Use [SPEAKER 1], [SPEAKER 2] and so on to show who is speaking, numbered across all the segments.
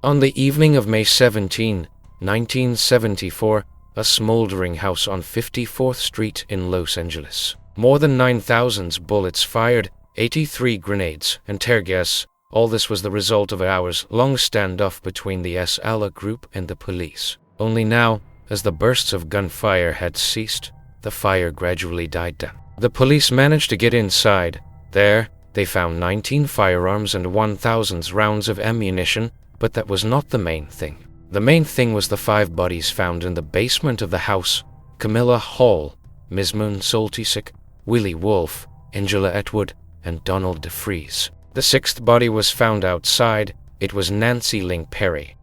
[SPEAKER 1] On the evening of May 17, 1974, a smoldering house on 54th Street in Los Angeles. More than 9,000 bullets fired, 83 grenades, and tear gas. All this was the result of an hours-long standoff between the SLA group and the police. Only now, as the bursts of gunfire had ceased, the fire gradually died down. The police managed to get inside. There, they found 19 firearms and 1,000 rounds of ammunition, but that was not the main thing. The main thing was the 5 bodies found in the basement of the house: Camilla Hall, Mizmoon Soltysik, Willie Wolfe, Angela Atwood, and Donald DeFries. The 6th body was found outside. It was Nancy Ling Perry.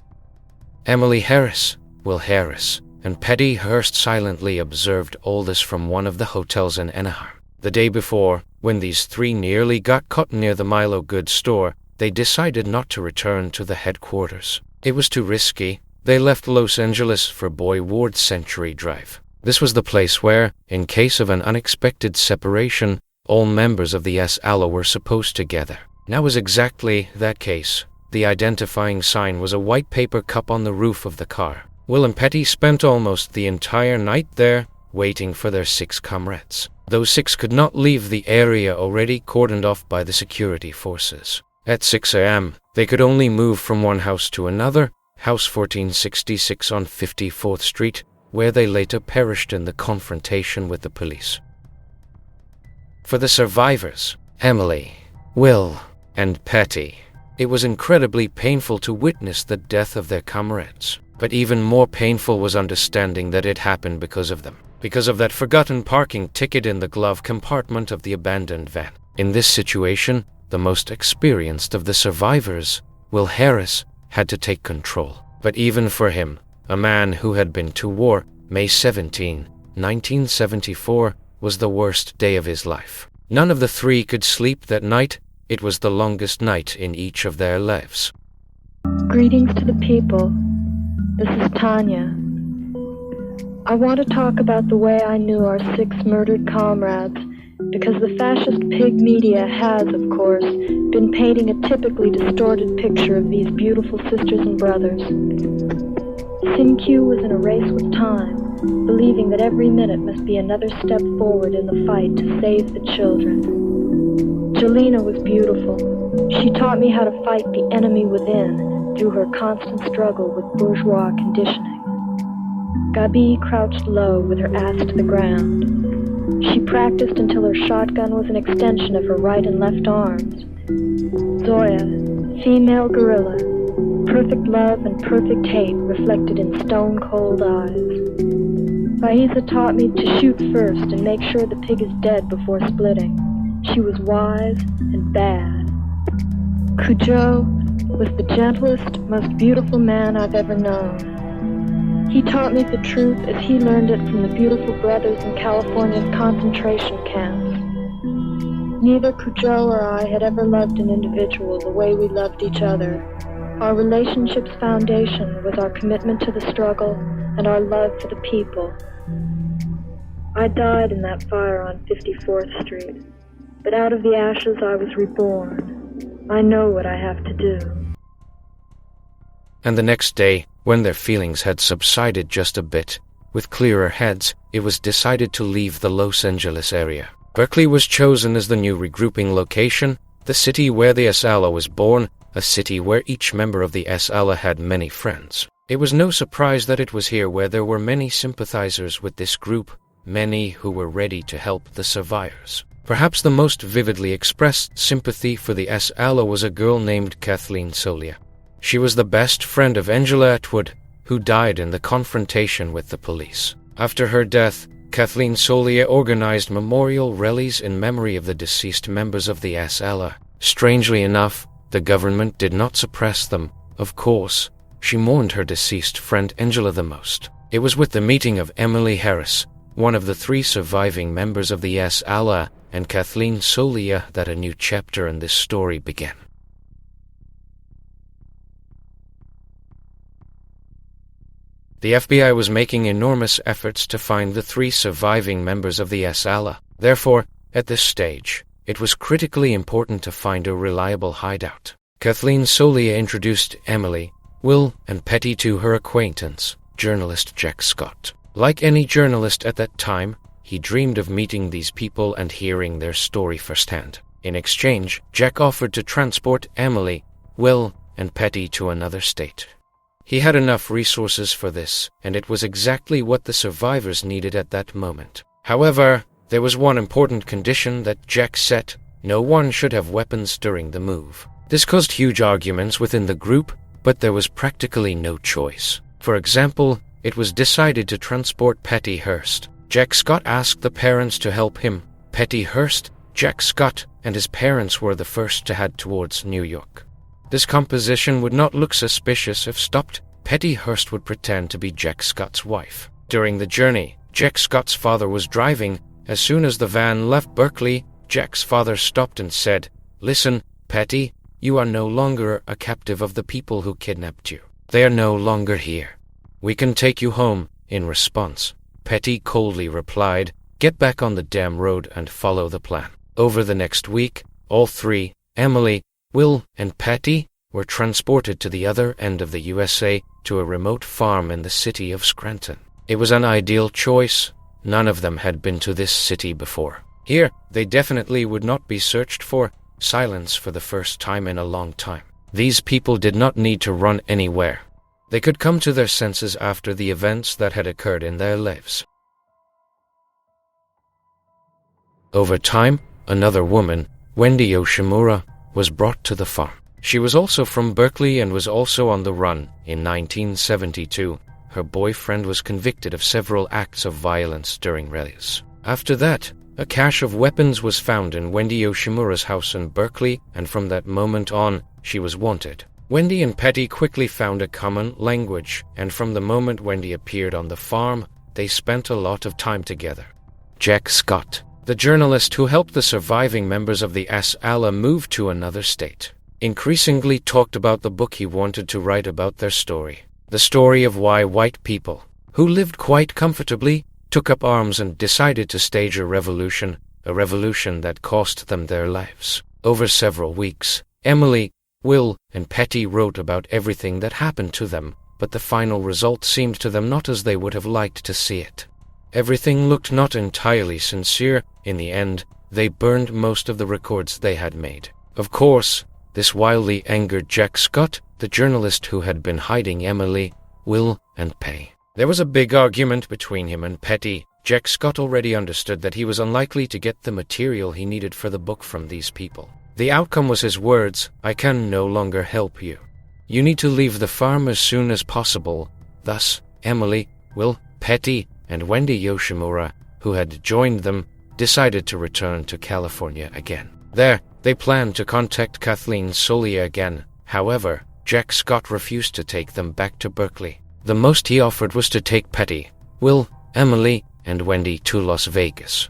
[SPEAKER 1] Emily Harris, Will Harris, and Patty Hearst silently observed all this from one of the hotels in Anaheim. The day before, when these 3 nearly got caught near the Milo goods store, they decided not to return to the headquarters. It was too risky. They left Los Angeles for Boy Ward Century Drive. This was the place where, in case of an unexpected separation, all members of the SLA were supposed to gather. Now was exactly that case. The identifying sign was a white paper cup on the roof of the car. Will and Patty spent almost the entire night there, waiting for their 6 comrades. Those 6 could not leave the area already cordoned off by the security forces. At 6 a.m., they could only move from one house to another, House 1466 on 54th Street, where they later perished in the confrontation with the police. For the survivors, Emily, Will, and Patty, it was incredibly painful to witness the death of their comrades. But even more painful was understanding that it happened because of them. Because of that forgotten parking ticket in the glove compartment of the abandoned van. In this situation, the most experienced of the survivors, Will Harris, had to take control. But even for him, a man who had been to war, May 17, 1974, was the worst day of his life. None of the 3 could sleep that night. It was the longest night in each of their lives.
[SPEAKER 2] Greetings to the people. This is Tanya. I want to talk about the way I knew our 6 murdered comrades, because the fascist pig media has, of course, been painting a typically distorted picture of these beautiful sisters and brothers. Sin-Q was in a race with time, believing that every minute must be another step forward in the fight to save the children. Jelena was beautiful. She taught me how to fight the enemy within through her constant struggle with bourgeois conditioning. Gabi crouched low with her ass to the ground. She practiced until her shotgun was an extension of her right and left arms. Zoya, female gorilla, perfect love and perfect hate reflected in stone-cold eyes. Faiza taught me to shoot first and make sure the pig is dead before splitting. She was wise and bad. Cujo was the gentlest, most beautiful man I've ever known. He taught me the truth as he learned it from the beautiful brothers in California's concentration camps. Neither Cujo or I had ever loved an individual the way we loved each other. Our relationship's foundation was our commitment to the struggle and our love for the people. I died in that fire on 54th Street, but out of the ashes I was reborn. I know what I have to do.
[SPEAKER 1] And the next day, when their feelings had subsided just a bit, with clearer heads, it was decided to leave the Los Angeles area. Berkeley was chosen as the new regrouping location, the city where the SLA was born, a city where each member of the SLA had many friends. It was no surprise that it was here where there were many sympathizers with this group, many who were ready to help the survivors. Perhaps the most vividly expressed sympathy for the SLA was a girl named Kathleen Solia. She was the best friend of Angela Atwood, who died in the confrontation with the police. After her death, Kathleen Solia organized memorial rallies in memory of the deceased members of the SLA. Strangely enough, the government did not suppress them. Of course, she mourned her deceased friend Angela the most. It was with the meeting of Emily Harris, one of the 3 surviving members of the SLA, and Kathleen Solia that a new chapter in this story began. The FBI was making enormous efforts to find the 3 surviving members of the SLA. Therefore, at this stage, it was critically important to find a reliable hideout. Kathleen Solia introduced Emily, Will, and Petty to her acquaintance, journalist Jack Scott. Like any journalist at that time, he dreamed of meeting these people and hearing their story firsthand. In exchange, Jack offered to transport Emily, Will, and Petty to another state. He had enough resources for this, and it was exactly what the survivors needed at that moment. However, there was one important condition that Jack set: no one should have weapons during the move. This caused huge arguments within the group, but there was practically no choice. For example, it was decided to transport Patty Hearst. Jack Scott asked the parents to help him. Patty Hearst, Jack Scott, and his parents were the first to head towards New York. This composition would not look suspicious if stopped. Patty Hearst would pretend to be Jack Scott's wife. During the journey, Jack Scott's father was driving. As soon as the van left Berkeley, Jack's father stopped and said, "Listen, Patty, you are no longer a captive of the people who kidnapped you. They are no longer here. We can take you home." In response, Patty coldly replied, "Get back on the damn road and follow the plan." Over the next week, all three, Emily, Will, and Patty, were transported to the other end of the USA to a remote farm in the city of Scranton. It was an ideal choice. None of them had been to this city before. Here, they definitely would not be searched for. Silence for the first time in a long time. These people did not need to run anywhere. They could come to their senses after the events that had occurred in their lives. Over time, another woman, Wendy Yoshimura, was brought to the farm. She was also from Berkeley and was also on the run. In 1972, her boyfriend was convicted of several acts of violence during rallies. After that, a cache of weapons was found in Wendy Yoshimura's house in Berkeley, and from that moment on, she was wanted. Wendy and Patty quickly found a common language, and from the moment Wendy appeared on the farm, they spent a lot of time together. Jack Scott, the journalist who helped the surviving members of the SLA move to another state, increasingly talked about the book he wanted to write about their story. The story of why white people, who lived quite comfortably, took up arms and decided to stage a revolution that cost them their lives. Over several weeks, Emily, Will, and Patty wrote about everything that happened to them, but the final result seemed to them not as they would have liked to see it. Everything looked not entirely sincere. In the end, they burned most of the records they had made. Of course, this wildly angered Jack Scott, the journalist who had been hiding Emily, Will, and Patty. There was a big argument between him and Patty. Jack Scott already understood that he was unlikely to get the material he needed for the book from these people. The outcome was his words, "I can no longer help you. You need to leave the farm as soon as possible." Thus, Emily, Will, Patty, and Wendy Yoshimura, who had joined them, decided to return to California again. There, they planned to contact Kathleen Solia again. However, Jack Scott refused to take them back to Berkeley. The most he offered was to take Patty, Will, Emily, and Wendy to Las Vegas.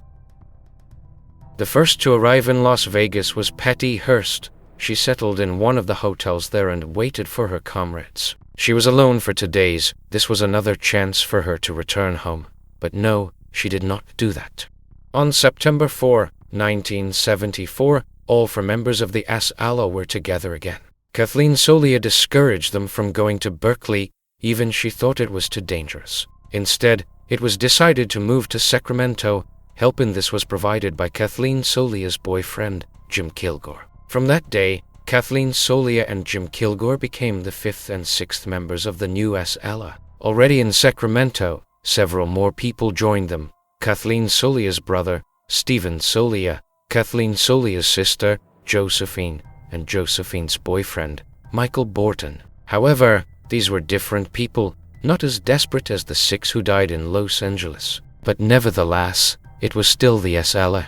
[SPEAKER 1] The first to arrive in Las Vegas was Patty Hearst. She settled in one of the hotels there and waited for her comrades. She was alone for 2 days. This was another chance for her to return home. But no, she did not do that. On September 4, 1974, all 4 members of the SLA were together again. Kathleen Solia discouraged them from going to Berkeley, even she thought it was too dangerous. Instead, it was decided to move to Sacramento. Help in this was provided by Kathleen Solia's boyfriend, Jim Kilgore. From that day, Kathleen Solia and Jim Kilgore became the 5th and 6th members of the new SLA. Already in Sacramento, several more people joined them. Kathleen Solia's brother, Stephen Solia, Kathleen Solia's sister, Josephine, and Josephine's boyfriend, Michael Borton. However, these were different people, not as desperate as the 6 who died in Los Angeles. But nevertheless, it was still the SLA.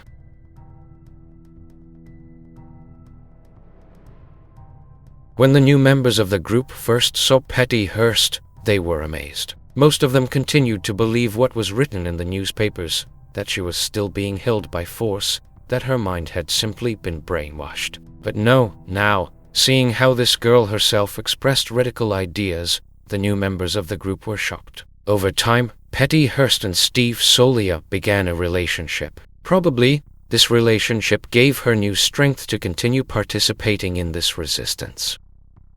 [SPEAKER 1] When the new members of the group first saw Patty Hearst, they were amazed. Most of them continued to believe what was written in the newspapers, that she was still being held by force, that her mind had simply been brainwashed. But no, now, seeing how this girl herself expressed radical ideas, the new members of the group were shocked. Over time, Patty Hearst and Steve Solia began a relationship. Probably, this relationship gave her new strength to continue participating in this resistance.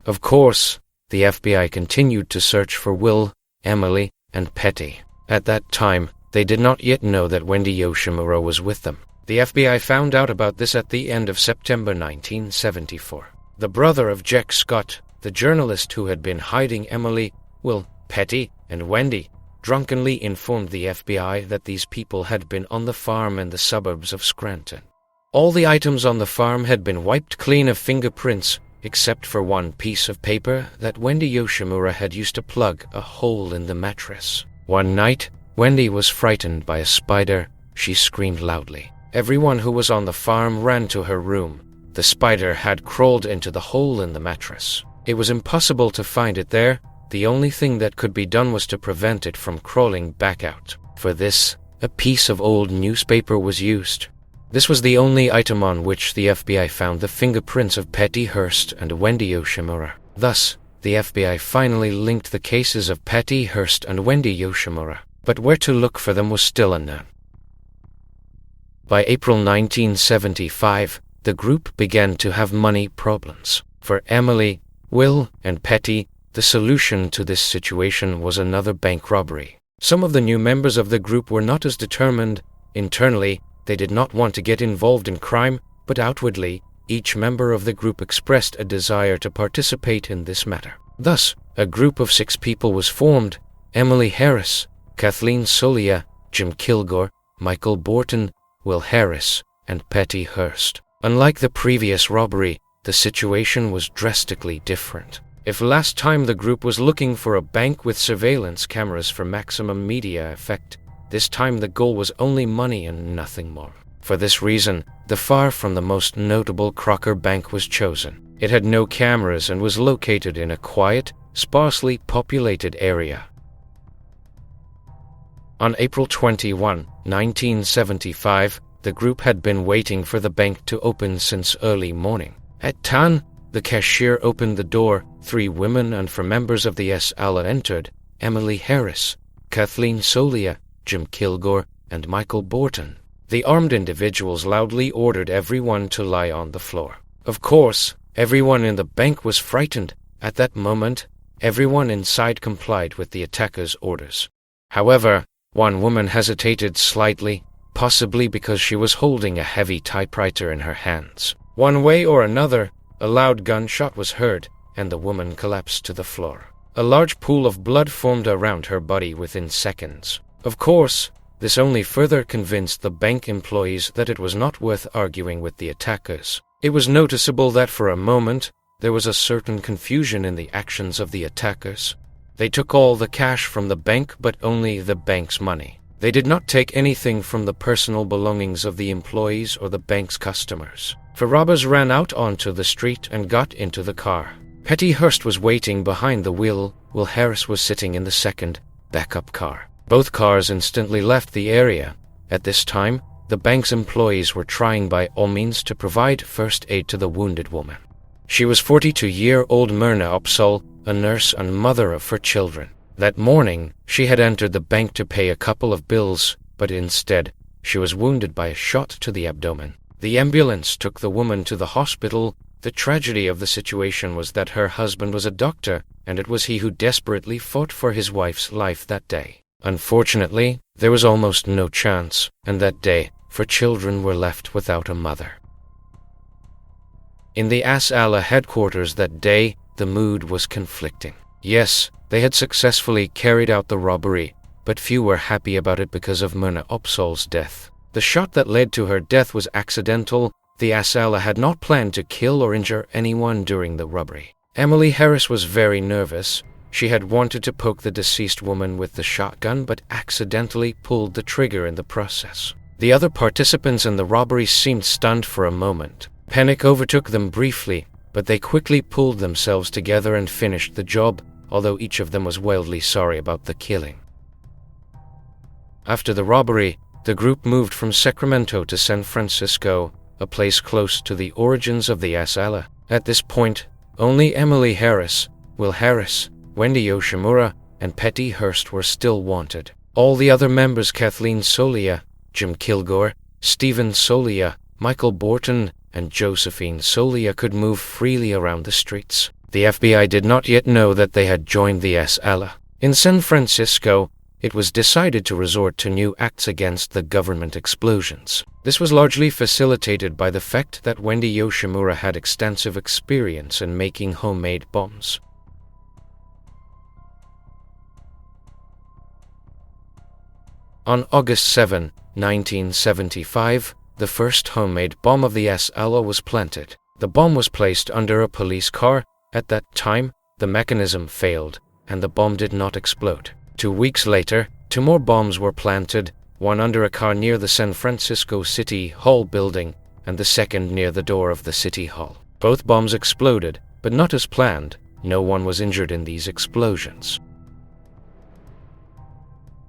[SPEAKER 1] Of course, the FBI continued to search for Will, Emily, and Patty. At that time, they did not yet know that Wendy Yoshimura was with them. The FBI found out about this at the end of September 1974. The brother of Jack Scott, the journalist who had been hiding Emily, Will, Patty, and Wendy, drunkenly informed the FBI that these people had been on the farm in the suburbs of Scranton. All the items on the farm had been wiped clean of fingerprints, except for one piece of paper that Wendy Yoshimura had used to plug a hole in the mattress. One night, Wendy was frightened by a spider. She screamed loudly. Everyone who was on the farm ran to her room. The spider had crawled into the hole in the mattress. It was impossible to find it there. The only thing that could be done was to prevent it from crawling back out. For this, a piece of old newspaper was used. This was the only item on which the FBI found the fingerprints of Patty Hearst and Wendy Yoshimura. Thus, the FBI finally linked the cases of Patty Hearst and Wendy Yoshimura, but where to look for them was still unknown. By April 1975, the group began to have money problems. For Emily, Will, and Patty, the solution to this situation was another bank robbery. Some of the new members of the group were not as determined. Internally, they did not want to get involved in crime, but outwardly, each member of the group expressed a desire to participate in this matter. Thus, a group of 6 people was formed: Emily Harris, Kathleen Solia, Jim Kilgore, Michael Borton, Will Harris, and Patty Hearst. Unlike the previous robbery, the situation was drastically different. If last time the group was looking for a bank with surveillance cameras for maximum media effect, this time the goal was only money and nothing more. For this reason, the far from the most notable Crocker Bank was chosen. It had no cameras and was located in a quiet, sparsely populated area. On April 21, 1975, the group had been waiting for the bank to open since early morning. At 10, the cashier opened the door. 3 women and 4 members of the SLA entered: Emily Harris, Kathleen Solia, Jim Kilgore, and Michael Borton. The armed individuals loudly ordered everyone to lie on the floor. Of course, everyone in the bank was frightened. At that moment, everyone inside complied with the attackers' orders. However, one woman hesitated slightly, possibly because she was holding a heavy typewriter in her hands. One way or another, a loud gunshot was heard, and the woman collapsed to the floor. A large pool of blood formed around her body within seconds. Of course, this only further convinced the bank employees that it was not worth arguing with the attackers. It was noticeable that for a moment, there was a certain confusion in the actions of the attackers. They took all the cash from the bank, but only the bank's money. They did not take anything from the personal belongings of the employees or the bank's customers. The robbers ran out onto the street and got into the car. Patty Hearst was waiting behind the wheel. Will Harris was sitting in the second, backup car. Both cars instantly left the area. At this time, the bank's employees were trying by all means to provide first aid to the wounded woman. She was 42-year-old Myrna Opsahl, a nurse and mother of 4 children. That morning, she had entered the bank to pay a couple of bills, but instead, she was wounded by a shot to the abdomen. The ambulance took the woman to the hospital. The tragedy of the situation was that her husband was a doctor, and it was he who desperately fought for his wife's life that day. Unfortunately, there was almost no chance, and that day, 4 children were left without a mother. In the SLA headquarters that day, the mood was conflicting. Yes, they had successfully carried out the robbery, but few were happy about it because of Myrna Opsahl's death. The shot that led to her death was accidental. The SLA had not planned to kill or injure anyone during the robbery. Emily Harris was very nervous. She had wanted to poke the deceased woman with the shotgun, but accidentally pulled the trigger in the process. The other participants in the robbery seemed stunned for a moment. Panic overtook them briefly, but they quickly pulled themselves together and finished the job, although each of them was wildly sorry about the killing. After the robbery, the group moved from Sacramento to San Francisco, a place close to the origins of the SLA. At this point, only Emily Harris, Will Harris, Wendy Yoshimura, and Patty Hearst were still wanted. All the other members, Kathleen Solia, Jim Kilgore, Stephen Solia, Michael Borton, and Josephine Solia, could move freely around the streets. The FBI did not yet know that they had joined the SLA. In San Francisco, it was decided to resort to new acts against the government explosions. This was largely facilitated by the fact that Wendy Yoshimura had extensive experience in making homemade bombs. On August 7, 1975, the first homemade bomb of the SLA was planted. The bomb was placed under a police car. At that time, the mechanism failed, and the bomb did not explode. 2 weeks later, 2 more bombs were planted, one under a car near the San Francisco City Hall building, and the second near the door of the City Hall. Both bombs exploded, but not as planned. No one was injured in these explosions.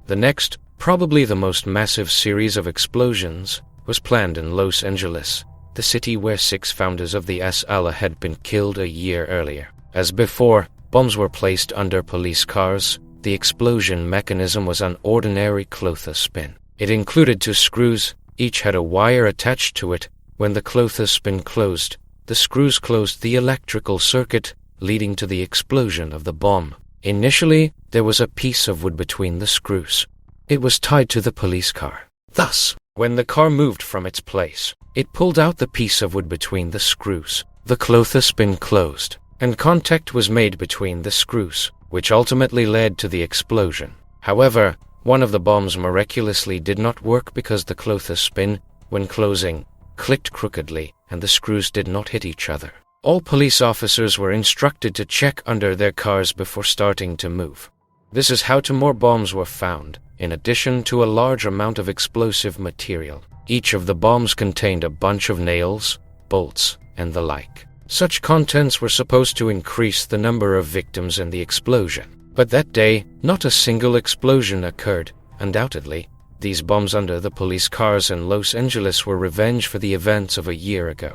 [SPEAKER 1] The next, probably the most massive series of explosions, was planned in Los Angeles, the city where 6 founders of the SLA had been killed a year earlier. As before, bombs were placed under police cars. The explosion mechanism was an ordinary clothespin. It included 2 screws, each had a wire attached to it. When the clothespin closed, the screws closed the electrical circuit, leading to the explosion of the bomb. Initially, there was a piece of wood between the screws. It was tied to the police car. Thus, when the car moved from its place, it pulled out the piece of wood between the screws. The clothespin closed, and contact was made between the screws, which ultimately led to the explosion. However, one of the bombs miraculously did not work because the clothespin, when closing, clicked crookedly, and the screws did not hit each other. All police officers were instructed to check under their cars before starting to move. This is how 2 more bombs were found, in addition to a large amount of explosive material. Each of the bombs contained a bunch of nails, bolts, and the like. Such contents were supposed to increase the number of victims in the explosion. But that day, not a single explosion occurred. Undoubtedly, these bombs under the police cars in Los Angeles were revenge for the events of a year ago.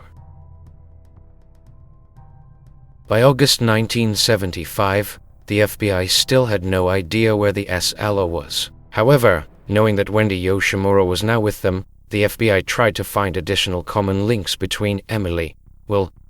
[SPEAKER 1] By August 1975, the FBI still had no idea where the SLA was. However, knowing that Wendy Yoshimura was now with them, the FBI tried to find additional common links between Emily,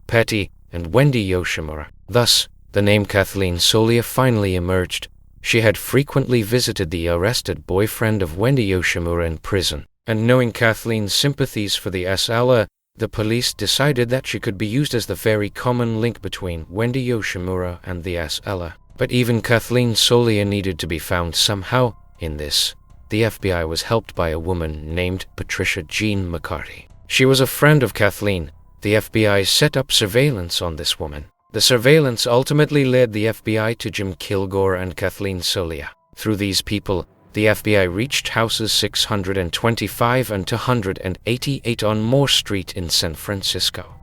[SPEAKER 1] Patty, and Wendy Yoshimura. Thus, the name Kathleen Solia finally emerged. She had frequently visited the arrested boyfriend of Wendy Yoshimura in prison, and knowing Kathleen's sympathies for the SLA, the police decided that she could be used as the very common link between Wendy Yoshimura and the SLA. But even Kathleen Solia needed to be found somehow. In this, the FBI was helped by a woman named Patricia Jean McCarty. She was a friend of Kathleen. The FBI set up surveillance on this woman. The surveillance ultimately led the FBI to Jim Kilgore and Kathleen Solia. Through these people, the FBI reached houses 625 and 288 on Moore Street in San Francisco.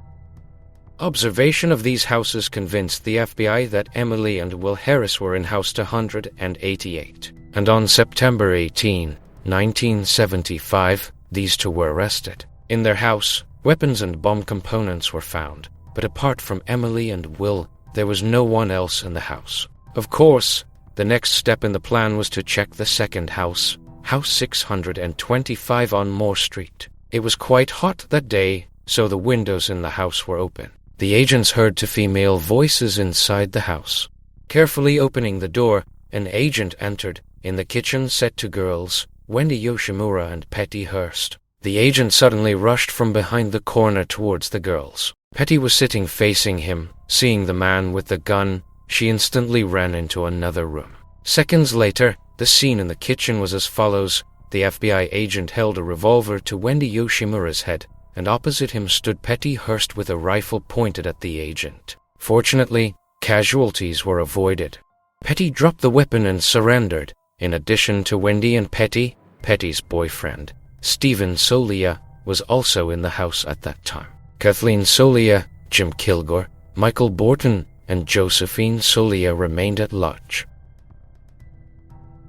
[SPEAKER 1] Observation of these houses convinced the FBI that Emily and Will Harris were in house 288. And on September 18, 1975, these 2 were arrested. In their house, weapons and bomb components were found, but apart from Emily and Will, there was no one else in the house. Of course, the next step in the plan was to check the second house, house 625 on Moore Street. It was quite hot that day, so the windows in the house were open. The agents heard 2 female voices inside the house. Carefully opening the door, an agent entered. In the kitchen sat 2 girls, Wendy Yoshimura and Patty Hearst. The agent suddenly rushed from behind the corner towards the girls. Patty was sitting facing him. Seeing the man with the gun, she instantly ran into another room. Seconds later, the scene in the kitchen was as follows. The FBI agent held a revolver to Wendy Yoshimura's head, and opposite him stood Patty Hearst with a rifle pointed at the agent. Fortunately, casualties were avoided. Patty dropped the weapon and surrendered. In addition to Wendy and Patty, Patty's boyfriend, Stephen Solia, was also in the house at that time. Kathleen Solia, Jim Kilgore, Michael Borton, and Josephine Solia remained at large.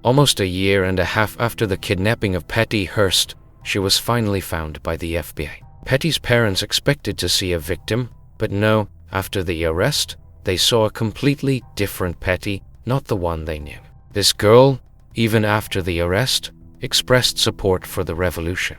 [SPEAKER 1] Almost a year and a half after the kidnapping of Patty Hearst, she was finally found by the FBI. Patty's parents expected to see a victim, but no, after the arrest, they saw a completely different Patty, not the one they knew. This girl, even after the arrest, expressed support for the revolution.